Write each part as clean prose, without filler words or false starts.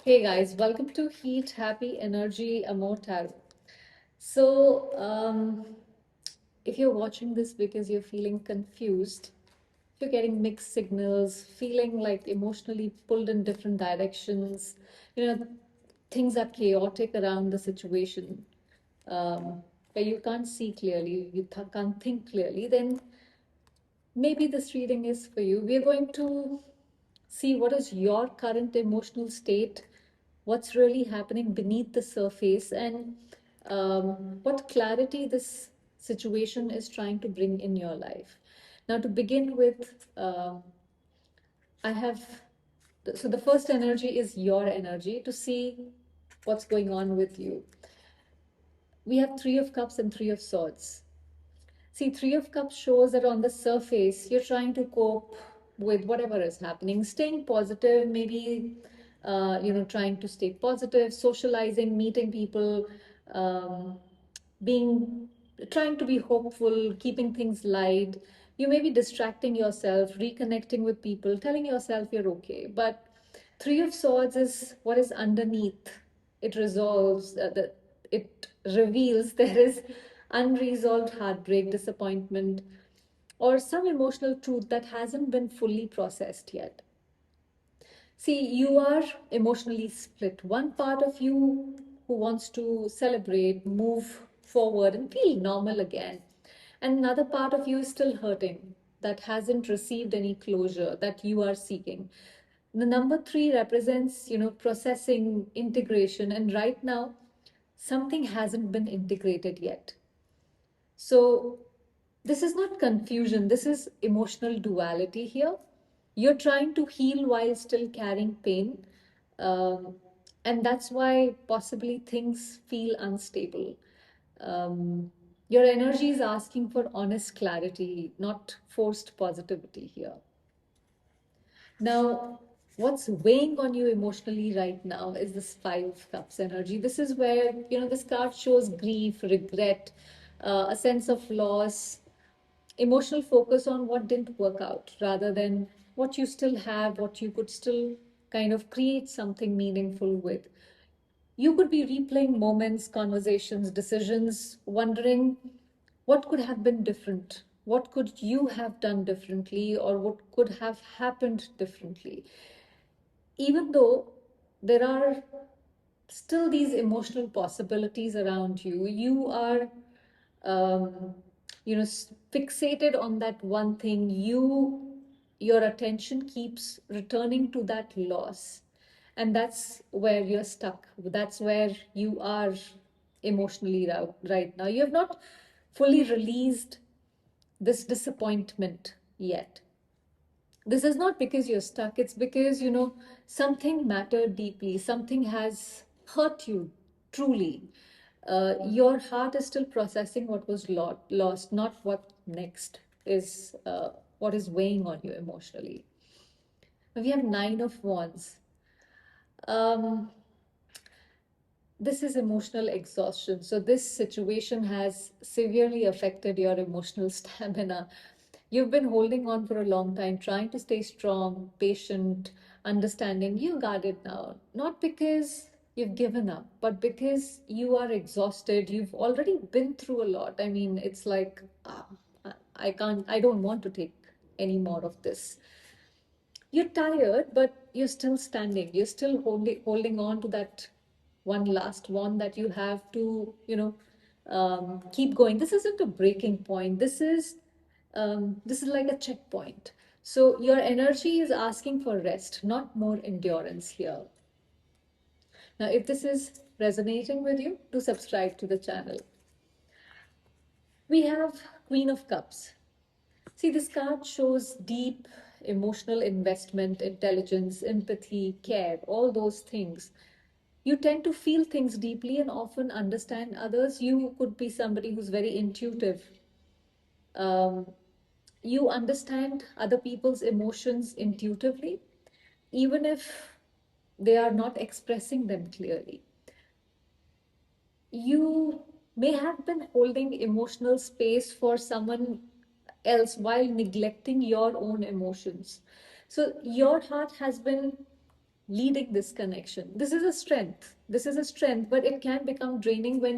Hey guys, welcome to Heat Happy Energy Amor Tarot. So, if you're watching this because you're feeling confused, if you're getting mixed signals, feeling like emotionally pulled in different directions, you know, things are chaotic around the situation, where you can't see clearly, can't think clearly, then maybe this reading is for you. We're going to see what is your current emotional state, what's really happening beneath the surface, and what clarity this situation is trying to bring in your life. Now, to begin with, I have so the first energy is your energy to see what's going on with you. We have Three of Cups and Three of Swords. See, Three of Cups shows that on the surface, you're trying to cope with whatever is happening, staying positive, maybe, trying to stay positive, socializing, meeting people, um, being, trying to be hopeful, keeping things light. You may be distracting yourself, reconnecting with people, telling yourself you're okay. But Three of Swords is what is underneath. It resolves, it reveals there is unresolved heartbreak, disappointment, or some emotional truth that hasn't been fully processed yet. See, you are emotionally split. One part of you who wants to celebrate, move forward, and feel normal again. And another part of you is still hurting, that hasn't received any closure that you are seeking. The number three represents, processing, integration, and right now, something hasn't been integrated yet. So, this is not confusion, this is emotional duality here. You're trying to heal while still carrying pain. Um, and that's why possibly things feel unstable. Um, your energy is asking for honest clarity, not forced positivity here. Now, what's weighing on you emotionally right now is this Five of Cups energy. This is where, this card shows grief, regret, a sense of loss, emotional focus on what didn't work out rather than what you still have, what you could still kind of create something meaningful with. You could be replaying moments, conversations, decisions, wondering what could have been different, what could you have done differently, or what could have happened differently. Even though there are still these emotional possibilities around you, you are um, fixated on that one thing. Your attention keeps returning to that loss, and that's where you're stuck. That's where you are emotionally right now. You have not fully released this disappointment yet. This is not because you're stuck, it's because something mattered deeply, something has hurt you truly. Your heart is still processing what was lost, not what next is, what is weighing on you emotionally. We have Nine of Wands. um, this is emotional exhaustion. So, this situation has severely affected your emotional stamina. You've been holding on for a long time, trying to stay strong, patient, understanding. You got it now. Not because you've given up, but because you are exhausted. You've already been through a lot. I mean, it's like, I don't want to take any more of this. You're tired, but you're still standing. You're still holding on to that one last one that you have to, keep going. This isn't a breaking point. This is like a checkpoint. So your energy is asking for rest, not more endurance here. Now, if this is resonating with you, do subscribe to the channel. We have Queen of Cups. See, this card shows deep emotional investment, intelligence, empathy, care, all those things. You tend to feel things deeply and often understand others. You could be somebody who's very intuitive. Um, you understand other people's emotions intuitively, even if they are not expressing them clearly. You may have been holding emotional space for someone else while neglecting your own emotions. So your heart has been leading this connection. This is a strength. This is a strength, but it can become draining when,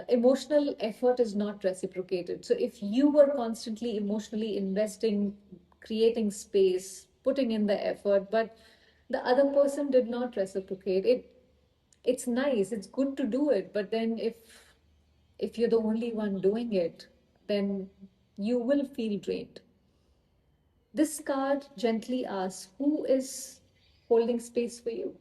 emotional effort is not reciprocated. So if you were constantly emotionally investing, creating space, putting in the effort, but the other person did not reciprocate it, it's nice, it's good to do it, but then if you're the only one doing it, then you will feel drained. This card gently asks, who is holding space for you?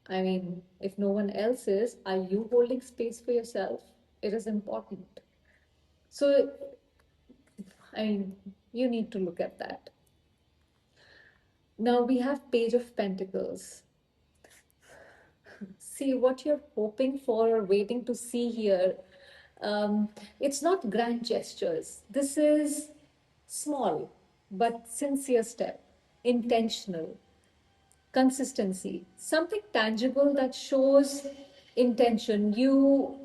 I mean, if no one else is, are you holding space for yourself? It is important. So, I mean, you need to look at that. Now we have Page of Pentacles. See what you're hoping for or waiting to see here. Um, it's not grand gestures. This is small but sincere step, intentional, consistency, something tangible that shows intention. You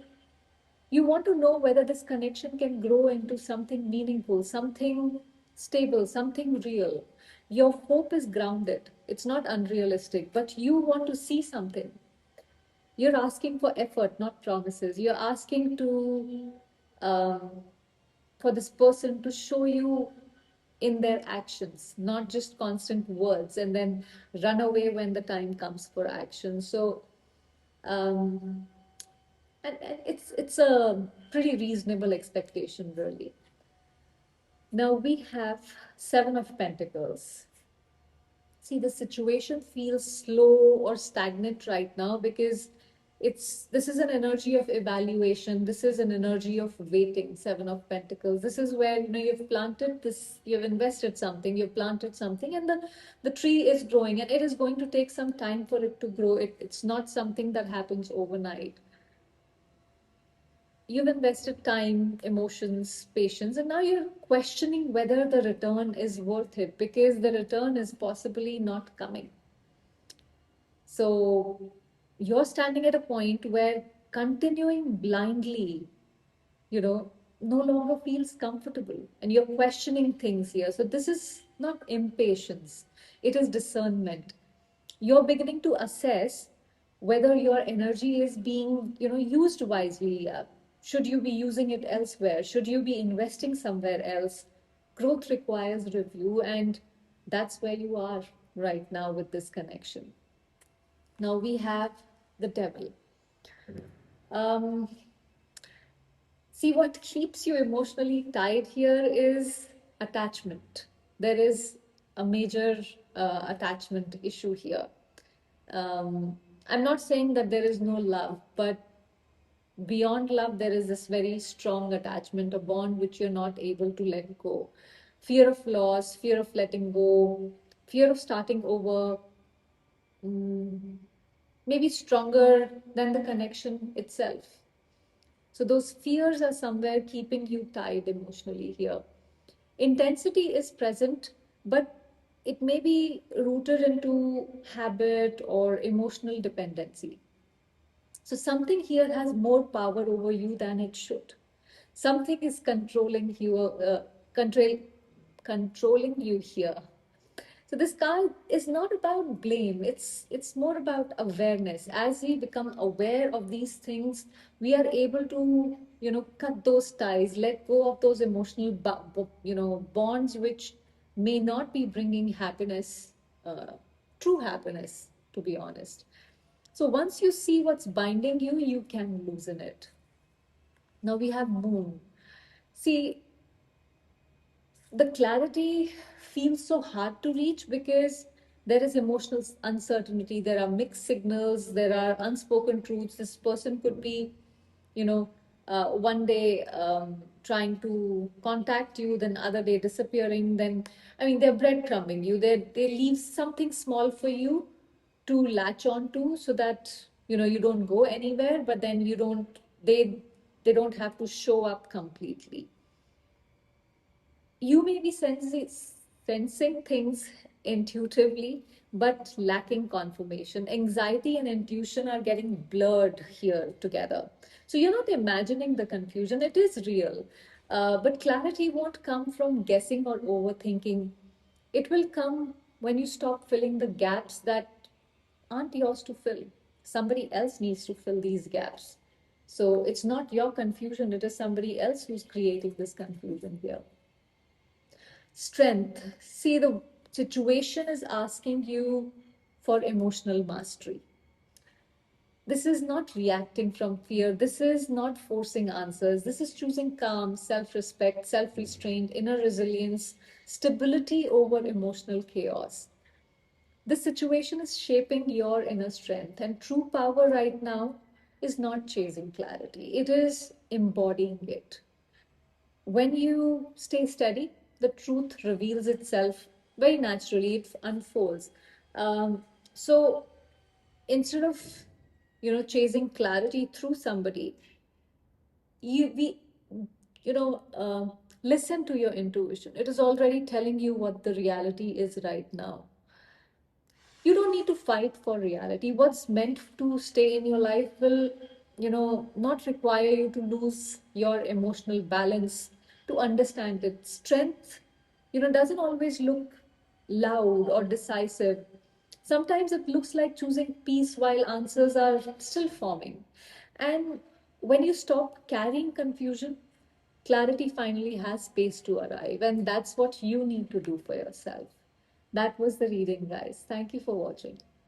want to know whether this connection can grow into something meaningful, something stable, something real. Your hope is grounded. It's not unrealistic, but you want to see something. You're asking for effort, not promises. You're asking to um, for this person to show you in their actions, not just constant words, and then run away when the time comes for action. So, um, and it's a pretty reasonable expectation, really. Now we have Seven of Pentacles. See, the situation feels slow or stagnant right now because this is an energy of evaluation. This is an energy of waiting. Seven of Pentacles. This is where you've planted this, you've invested something, you've planted something, and the tree is growing, and it is going to take some time for it to grow. It's not something that happens overnight. You've invested time, emotions, patience, and now you're questioning whether the return is worth it because the return is possibly not coming. So you're standing at a point where continuing blindly, no longer feels comfortable and you're questioning things here. So this is not impatience, it is discernment. You're beginning to assess whether your energy is being, used wisely. Should you be using it elsewhere? Should you be investing somewhere else? Growth requires review, and that's where you are right now with this connection. Now we have the devil. Um, See, what keeps you emotionally tied here is attachment. There is a major attachment issue here. Um, I'm not saying that there is no love, but beyond love, there is this very strong attachment, a bond which you're not able to let go. Fear of loss, fear of letting go, fear of starting over, mm, maybe stronger than the connection itself. So those fears are somewhere keeping you tied emotionally here. Intensity is present, but it may be rooted into habit or emotional dependency. So something here has more power over you than it should. Something is control, controlling you here. So this card is not about blame. It's more about awareness. As we become aware of these things, we are able to cut those ties, let go of those emotional bonds which may not be bringing happiness, true happiness, to be honest. So once you see what's binding you, you can loosen it. Now we have Moon. See, the clarity feels so hard to reach because there is emotional uncertainty, there are mixed signals, there are unspoken truths. This person could be, one day trying to contact you, then other day disappearing, then I mean they're breadcrumbing you, they leave something small for you to latch on to so that you don't go anywhere, but then they don't have to show up completely. You may be sensing things intuitively, but lacking confirmation. Anxiety and intuition are getting blurred here together. So you're not imagining the confusion, it is real. But clarity won't come from guessing or overthinking. It will come when you stop filling the gaps that aren't yours to fill. Somebody else needs to fill these gaps. So it's not your confusion, it is somebody else who's creating this confusion here. Strength. See, the situation is asking you for emotional mastery. This is not reacting from fear. This is not forcing answers. This is choosing calm, self respect, self restraint, inner resilience, stability over emotional chaos. This situation is shaping your inner strength, and true power right now is not chasing clarity, it is embodying it. When you stay steady, the truth reveals itself very naturally, it unfolds. So instead of chasing clarity through somebody, you we you know listen to your intuition. It is already telling you what the reality is right now. You don't need to fight for reality. What's meant to stay in your life will, not require you to lose your emotional balance to understand it. Strength, doesn't always look loud or decisive. Sometimes it looks like choosing peace while answers are still forming. And when you stop carrying confusion, clarity finally has space to arrive. And that's what you need to do for yourself. That was the reading, guys. Thank you for watching.